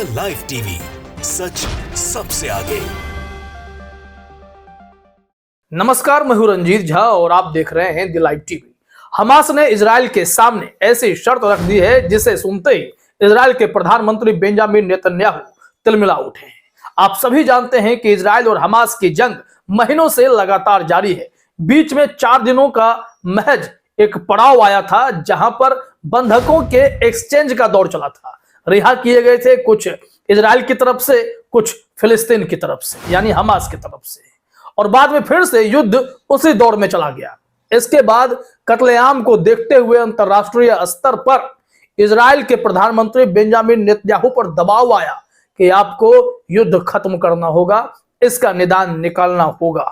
The live TV, सच सबसे आगे। नमस्कार, मैं हूं रंजीत झा और आप देख रहे हैं द लाइव टीवी। हमास ने इजराइल के सामने ऐसी शर्त रख दी है जिसे सुनते ही इजराइल के प्रधानमंत्री बेंजामिन नेतन्याहू तिलमिला उठे हैं। आप सभी जानते हैं कि इजराइल और हमास की जंग महीनों से लगातार जारी है। बीच में 4 दिनों का महज एक पड़ाव आया था जहां पर बंधकों के एक्सचेंज का दौर चला था। रिहा किए गए थे कुछ इजराइल की तरफ से, कुछ फिलिस्तीन की तरफ से, यानी हमास की तरफ से, और बाद में फिर से युद्ध उसी दौर में चला गया। इसके बाद कत्लेआम को देखते हुए अंतरराष्ट्रीय स्तर पर इजराइल के प्रधानमंत्री बेंजामिन नेतन्याहू पर दबाव आया कि आपको युद्ध खत्म करना होगा, इसका निदान निकालना होगा।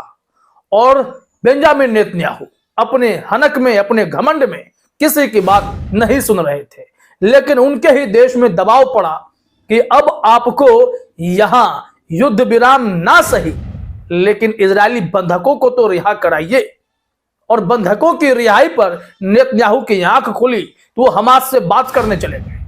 और बेंजामिन नेतन्याहू अपने हनक में, अपने घमंड में किसी की बात नहीं सुन रहे थे, लेकिन उनके ही देश में दबाव पड़ा कि अब आपको यहां युद्ध विराम ना सही, लेकिन इजरायली बंधकों को तो रिहा कराइए। और बंधकों की रिहाई पर नेतन्याहू की आंख खुली तो वो हमास से बात करने चले गए।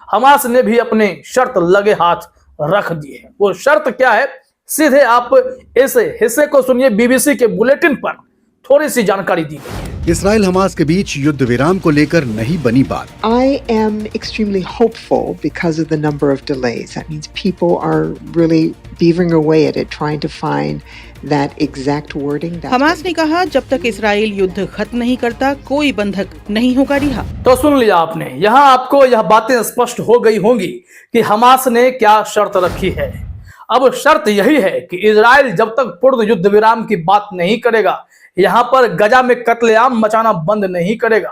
हमास ने भी अपने शर्त लगे हाथ रख दिए। वो शर्त क्या है, सीधे आप इस हिस्से को सुनिए। बीबीसी के बुलेटिन पर थोड़ी सी जानकारी दी गई है। इसराइल हमास के बीच युद्ध विराम को लेकर नहीं बनी बात। I am extremely hopeful because of the number of delays. That means people are really beavering away at it, trying to find that exact wording. Hamas ने कहा जब तक इसराइल युद्ध खत्म नहीं करता कोई बंधक नहीं होगा रिहा। तो सुन लिया आपने, यहाँ आपको यह बातें स्पष्ट हो गई होंगी कि हमास ने क्या शर्त रखी है। अब शर्त यही है कि इजराइल जब तक पूर्ण युद्ध विराम की बात नहीं करेगा, यहां पर गजा में कत्लेआम मचाना बंद नहीं करेगा,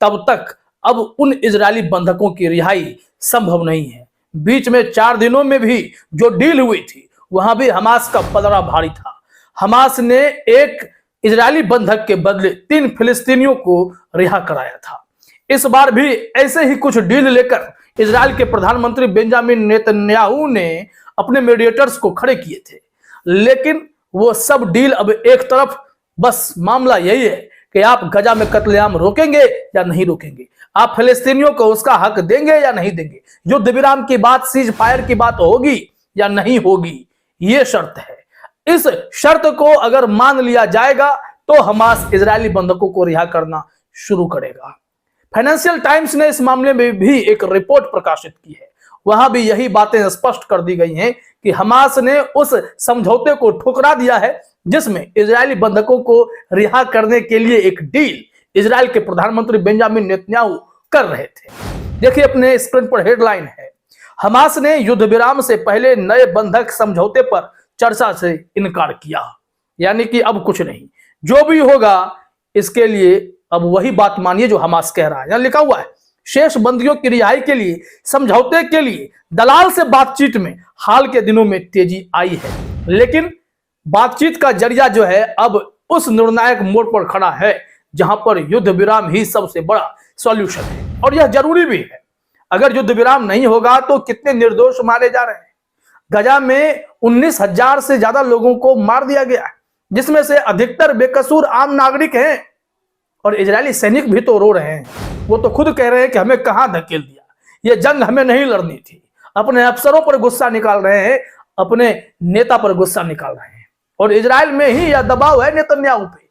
तब तक अब उन इजरायली बंधकों की रिहाई संभव नहीं है। बीच में 4 दिनों में भी जो डील हुई थी वहां भी हमास का पलड़ा भारी था। हमास ने एक इजरायली बंधक के बदले 3 फिलिस्तीनियों को रिहा कराया था। इस बार भी ऐसे ही कुछ डील लेकर इजराइल के प्रधानमंत्री बेंजामिन नेतन्याहू ने अपने मीडिएटर्स को खड़े किए थे, लेकिन वो सब डील अब एक तरफ। बस मामला यही है कि आप गजा में कत्लेआम रोकेंगे या नहीं रोकेंगे, आप फिलिस्तीनियों को उसका हक देंगे या नहीं देंगे, युद्ध विराम की बात, सीज फायर की बात होगी या नहीं होगी, ये शर्त है। इस शर्त को अगर मान लिया जाएगा तो हमास इजरायली बंधकों को रिहा करना शुरू करेगा। फाइनेंशियल टाइम्स ने इस मामले में भी एक रिपोर्ट प्रकाशित की है। वहां भी यही बातें स्पष्ट कर दी गई हैं कि हमास ने उस समझौते को ठुकरा दिया है जिसमें इजरायली बंधकों को रिहा करने के लिए एक डील इजराइल के प्रधानमंत्री बेंजामिन नेतन्याहू कर रहे थे। देखिए अपने स्क्रीन पर हेडलाइन है, हमास ने युद्ध विराम से पहले नए बंधक समझौते पर चर्चा से इनकार किया। यानी कि अब कुछ नहीं, जो भी होगा इसके लिए अब वही बात मानिए जो हमास कह रहा है। यहां लिखा हुआ है, शेष बंदियों की रिहाई के लिए समझौते के लिए दलाल से बातचीत में हाल के दिनों में तेजी आई है, लेकिन बातचीत का जरिया जो है अब उस निर्णायक मोड़ पर खड़ा है जहां पर युद्ध विराम ही सबसे बड़ा सॉल्यूशन है। और यह जरूरी भी है। अगर युद्ध विराम नहीं होगा तो कितने निर्दोष मारे जा रहे हैं। गजा में 19,000 से ज्यादा लोगों को मार दिया गया है, जिसमें से अधिकतर बेकसूर आम नागरिक हैं। और इजरायली सैनिक भी तो रो रहे हैं, वो तो खुद कह रहे हैं कि हमें कहां धकेल दिया, ये जंग हमें नहीं लड़नी थी। अपने अफसरों पर गुस्सा निकाल रहे हैं, अपने नेता पर गुस्सा निकाल रहे हैं। और इजराइल में ही यह दबाव है नेतन्याहू पे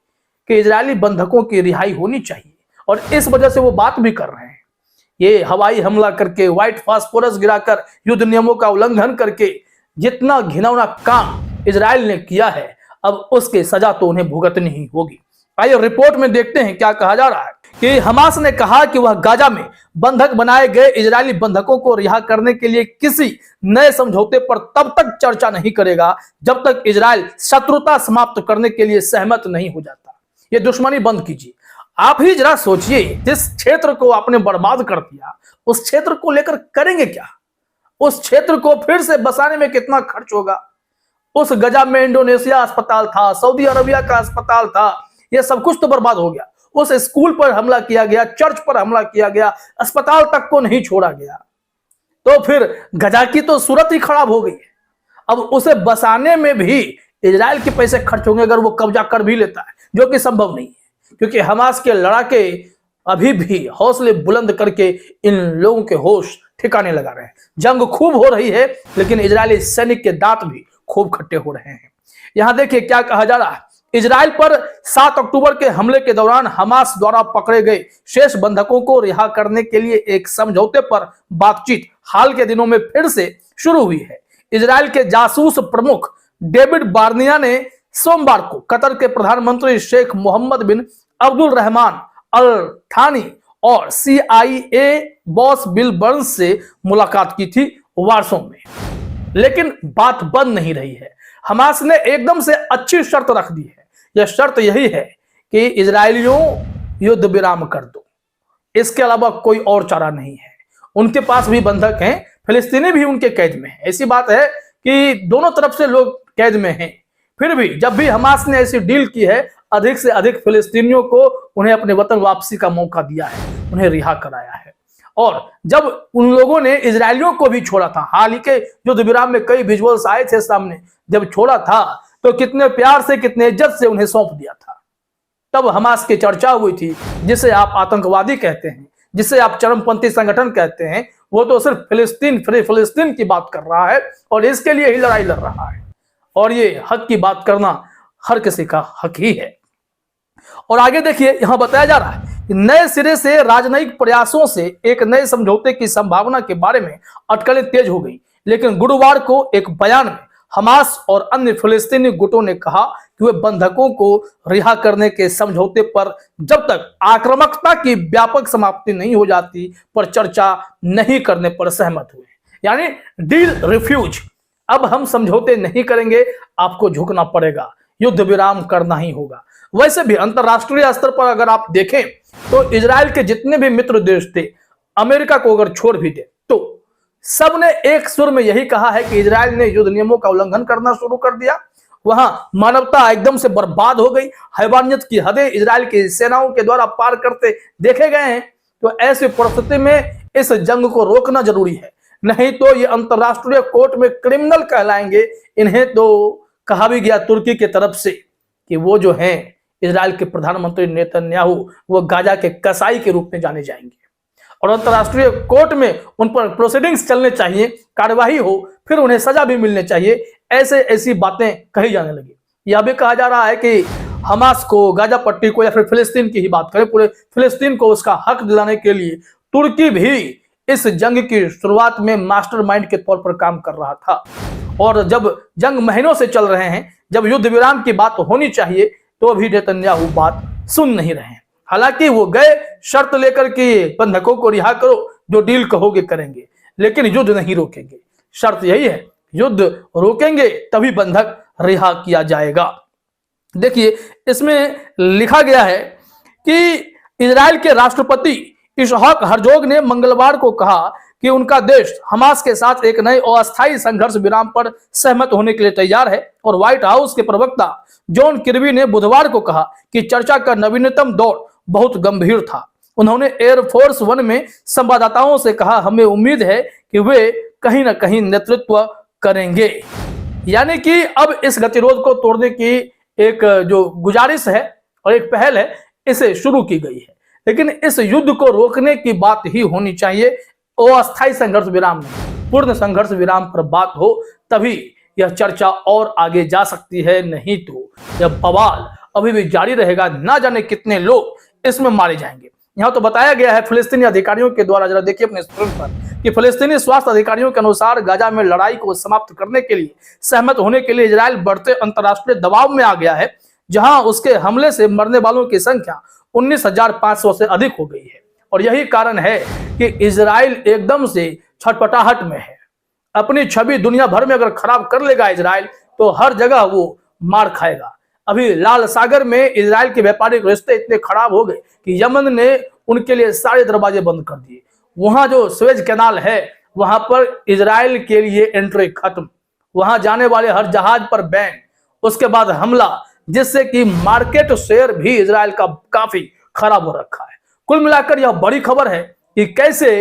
कि इजरायली बंधकों की रिहाई होनी चाहिए, और इस वजह से वो बात भी कर रहे हैं। ये हवाई हमला करके, व्हाइट फास्फोरस गिराकर, युद्ध नियमों का उल्लंघन करके जितना घिनौना काम इजराइल ने किया है, अब उसकी सजा तो उन्हें भुगतनी ही होगी। आइए रिपोर्ट में देखते हैं क्या कहा जा रहा है कि हमास ने कहा कि वह गाजा में बंधक बनाए गए इजरायली बंधकों को रिहा करने के लिए किसी नए समझौते पर तब तक चर्चा नहीं करेगा जब तक इजराइल शत्रुता समाप्त करने के लिए सहमत नहीं हो जाता। ये दुश्मनी बंद कीजिए। आप ही जरा सोचिए, जिस क्षेत्र को आपने बर्बाद कर दिया उस क्षेत्र को लेकर करेंगे क्या? उस क्षेत्र को फिर से बसाने में कितना खर्च होगा? उस गजा में इंडोनेशिया अस्पताल था, सऊदी अरबिया का अस्पताल था, ये सब कुछ तो बर्बाद हो गया। उस स्कूल पर हमला किया गया, चर्च पर हमला किया गया, अस्पताल तक को नहीं छोड़ा गया। तो फिर गजा की तो सूरत ही खराब हो गई है। अब उसे बसाने में भी इजराइल के पैसे खर्च होंगे अगर वो कब्जा कर भी लेता है, जो कि संभव नहीं है, क्योंकि हमास के लड़ाके अभी भी हौसले बुलंद करके इन लोगों के होश ठिकाने लगा रहे हैं। जंग खूब हो रही है, लेकिन इजरायली सैनिक के दांत भी खूब खट्टे हो रहे हैं। यहां देखिए क्या कहा जा रहा है। इजराइल पर 7 अक्टूबर के हमले के दौरान हमास द्वारा पकड़े गए शेष बंधकों को रिहा करने के लिए एक समझौते पर बातचीत हाल के दिनों में फिर से शुरू हुई है। इजराइल के जासूस प्रमुख डेविड बार्निया ने सोमवार को कतर के प्रधानमंत्री शेख मोहम्मद बिन अब्दुल रहमान अल थानी और CIA बॉस बिल बर्न्स से मुलाकात की थी वारसो में, लेकिन बात बंद नहीं रही है। हमास ने एकदम से अच्छी शर्त रख दी है। यह शर्त यही है कि इजरायलियों युद्ध विराम कर दो, इसके अलावा कोई और चारा नहीं है। उनके पास भी बंधक हैं, फिलिस्तीनी भी उनके कैद में है। ऐसी बात है कि दोनों तरफ से लोग कैद में हैं। फिर भी जब भी हमास ने ऐसी डील की है, अधिक से अधिक फिलिस्तीनियों को उन्हें अपने वतन वापसी का मौका दिया है, उन्हें रिहा कराया है। और जब उन लोगों ने इजरायलियों को भी छोड़ा था, हाल ही के युद्ध विराम में कई विजुअल्स आए थे सामने, जब छोड़ा था तो कितने प्यार से कितने इज्जत से उन्हें सौंप दिया था। तब हमास की चर्चा हुई थी, जिसे आप आतंकवादी कहते हैं, जिसे आप चरमपंथी संगठन कहते हैं, वो तो सिर्फ फिलिस्तीन की बात कर रहा है और इसके लिए ही लड़ाई लड़ रहा है। और ये हक की बात करना हर किसी का हक ही है। और आगे देखिए, यहां बताया जा रहा है कि नए सिरे से राजनयिक प्रयासों से एक नए समझौते की संभावना के बारे में अटकलें तेज हो गई। लेकिन गुरुवार को एक बयान में हमास और अन्य फिलिस्तीनी गुटों ने कहा कि वे बंधकों को रिहा करने के समझौते पर जब तक आक्रामकता की व्यापक समाप्ति नहीं हो जाती पर चर्चा नहीं करने पर सहमत हुए। यानी डील रिफ्यूज, अब हम समझौते नहीं करेंगे, आपको झुकना पड़ेगा, युद्ध विराम करना ही होगा। वैसे भी अंतरराष्ट्रीय स्तर पर अगर आप देखें तो इजराइल के जितने भी मित्र देश थे, अमेरिका को अगर छोड़ भी दे तो सबने एक सुर में यही कहा है कि इजराइल ने युद्ध नियमों का उल्लंघन करना शुरू कर दिया। वहां मानवता एकदम से बर्बाद हो गई। हैवानियत की हदें इजराइल की सेनाओं के द्वारा पार करते देखे गए हैं। तो ऐसी परिस्थिति में इस जंग को रोकना जरूरी है, नहीं तो ये अंतरराष्ट्रीय कोर्ट में क्रिमिनल कहलाएंगे। इन्हें तो कहा भी गया तुर्की की तरफ से कि वो जो हैं इजराइल के प्रधानमंत्री नेतन्याहू, वो गाजा के कसाई के रूप में जाने जाएंगे और अंतरराष्ट्रीय कोर्ट में उन पर प्रोसीडिंग्स चलने चाहिए, कार्यवाही हो, फिर उन्हें सजा भी मिलने चाहिए। ऐसी बातें कही जाने लगी। यह भी कहा जा रहा है कि हमास को, गाजा पट्टी को, या फिर फिलिस्तीन की ही बात करें, पूरे फिलिस्तीन को उसका हक दिलाने के लिए तुर्की भी इस जंग की शुरुआत में मास्टरमाइंड के तौर पर काम कर रहा था। और जब जंग महीनों से चल रहे हैं, जब युद्ध विराम की बात होनी चाहिए, तो भी नेतन्याहू बात सुन नहीं रहे हैं। हालांकि वो गए शर्त लेकर के बंधकों को रिहा करो, जो डील कहोगे करेंगे, लेकिन युद्ध नहीं रोकेंगे। शर्त यही है, युद्ध रोकेंगे तभी बंधक रिहा किया जाएगा। देखिए, इसमें लिखा गया है कि इजराइल के राष्ट्रपति इसहाक हर्जोग ने मंगलवार को कहा कि उनका देश हमास के साथ एक नए अस्थायी संघर्ष विराम पर सहमत होने के लिए तैयार है। और व्हाइट हाउस के प्रवक्ता जॉन किर्बी ने बुधवार को कहा कि चर्चा का नवीनतम दौर बहुत गंभीर था। उन्होंने एयरफोर्स 1 में संवाददाताओं से कहा, हमें उम्मीद है कि वे कहीं ना कहीं नेतृत्व करेंगे। यानी कि अब इस गतिरोध को तोड़ने की एक जो गुजारिश है और एक पहल है, इसे शुरू की गई है। लेकिन इस युद्ध को रोकने की बात ही होनी चाहिए, अस्थायी संघर्ष विराम नहीं, पूर्ण संघर्ष विराम पर बात हो, तभी यह चर्चा और आगे जा सकती है। नहीं तो यह बवाल अभी भी जारी रहेगा। ना जाने कितने लोग इसमें मारे जाएंगे। यहां तो बताया गया है फिलिस्तीनी अधिकारियों के द्वारा, जरा देखिए अपने स्क्रीन पर, कि फिलिस्तीनी स्वास्थ्य अधिकारियों के अनुसार गाजा में लड़ाई को समाप्त करने के लिए सहमत होने के लिए इजराइल बढ़ते अंतर्राष्ट्रीय दबाव में आ गया है, जहां उसके हमले से मरने वालों की संख्या 19,500 से अधिक हो गई है। और यही कारण है कि इजराइल एकदम से छटपटाहट में है। अपनी छवि दुनिया भर में अगर खराब कर लेगा इजराइल, तो हर जगह वो मार खाएगा। अभी लाल सागर में इजराइल के व्यापारिक रिश्ते इतने खराब हो गए कि यमन ने उनके लिए सारे दरवाजे बंद कर दिए। वहां जो स्वेज कैनाल है, वहां पर इजराइल के लिए एंट्री खत्म, वहां जाने वाले हर जहाज पर बैन, उसके बाद हमला, जिससे कि मार्केट शेयर भी इजराइल का काफी खराब हो रखा है। कुल मिलाकर यह बड़ी खबर है कि कैसे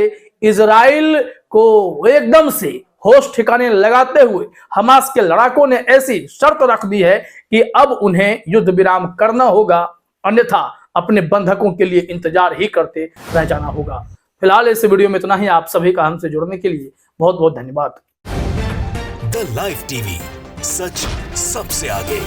इजराइल को एकदम से होश ठिकाने लगाते हुए हमास के लड़ाकों ने ऐसी शर्त रख दी है कि अब उन्हें युद्ध विराम करना होगा, अन्यथा अपने बंधकों के लिए इंतजार ही करते रह जाना होगा। फिलहाल इस वीडियो में इतना ही। आप सभी का हमसे जुड़ने के लिए बहुत बहुत धन्यवाद। द लाइव टीवी, सच सबसे आगे।